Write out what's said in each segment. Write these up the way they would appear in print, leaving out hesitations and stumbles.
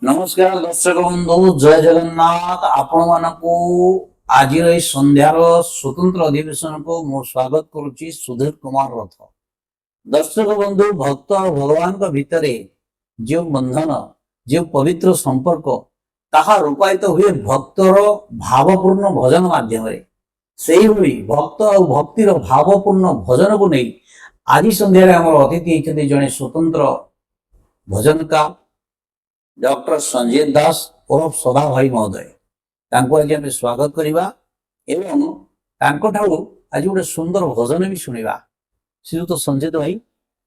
नमस्कार दर्शक बंधु जय जगन्नाथ आपण मानकु आज संध्यार स्वतंत्र अधिवेशन को मु स्वागत करुच्ची सुधीर कुमार रथ। दर्शक बंधु भक्त और भगवान का भितर जो बंधन जो पवित्र संपर्क ताहा रूपायित हुए भक्तर भावपूर्ण भजन माध्यम से ही भक्त और भक्तिर भावपूर्ण भजन को नहीं आज संध्यारे आम अतिथि होती जड़े स्वतंत्र भजनकार डॉक्टर संजय दास उर्फ सदा भाई महोदय आज आम स्वागत करवा एवं आज गोटे सुंदर भजन भी शुणा। श्रीयुत संजय भाई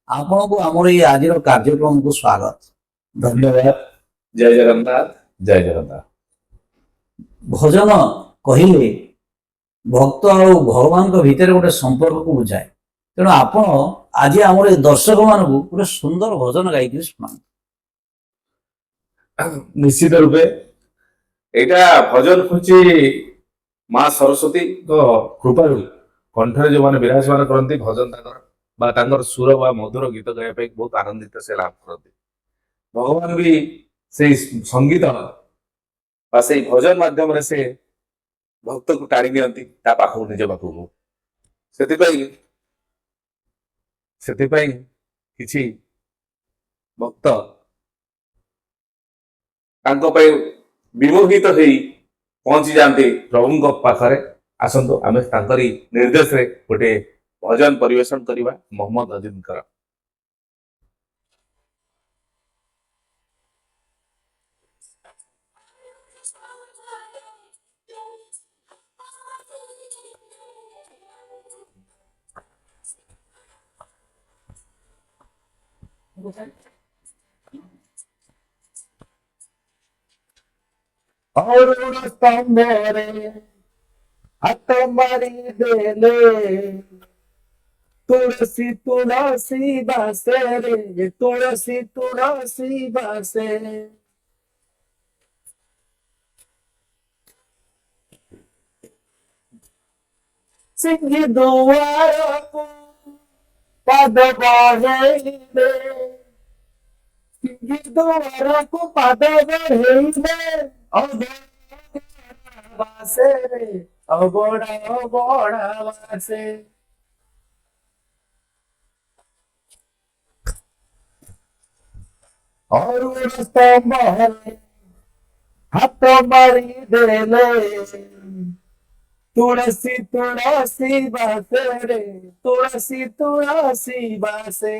आपण को आमर ये आज कार्यक्रम को स्वागत धन्यवाद। जय जगन्नाथ जय जगन्नाथ। भजन कहले भक्त और भगवान को भीतर गोटे संपर्क को बुझाए तेणु आपण आज आमर दर्शक मान गोटे सुंदर भजन गायक शुणा। निश्चित रूपे एटा भजन हूँ माँ सरस्वती कृपा कंठरे जो मैंने विराजमान करती भजन सुर व मधुर गीत गाया बहुत आनंदित से लाभ करती। भगवान भी से संगीत से भजन माध्यम से भक्त को टाणी नियंती पाखु निज पाखु से किछि भक्त विमोहित हो पहुंची जाते प्रभु पाखरे आसतु आम निर्देश रे गोटे भजन परिवेशन करवा मोहम्मद अजीम कर। और स्तंभरे हाथ मारी देले तुलसी तुलसी बासे रे तुलसी तुलसी बासे सिंह दुआर को पद बढ़े द्वार को पद बढ़े वासे बड़ा वासे और हाथ मारी देले तुलसी तुलसी बासे रे तुलसी तुलसी बासे।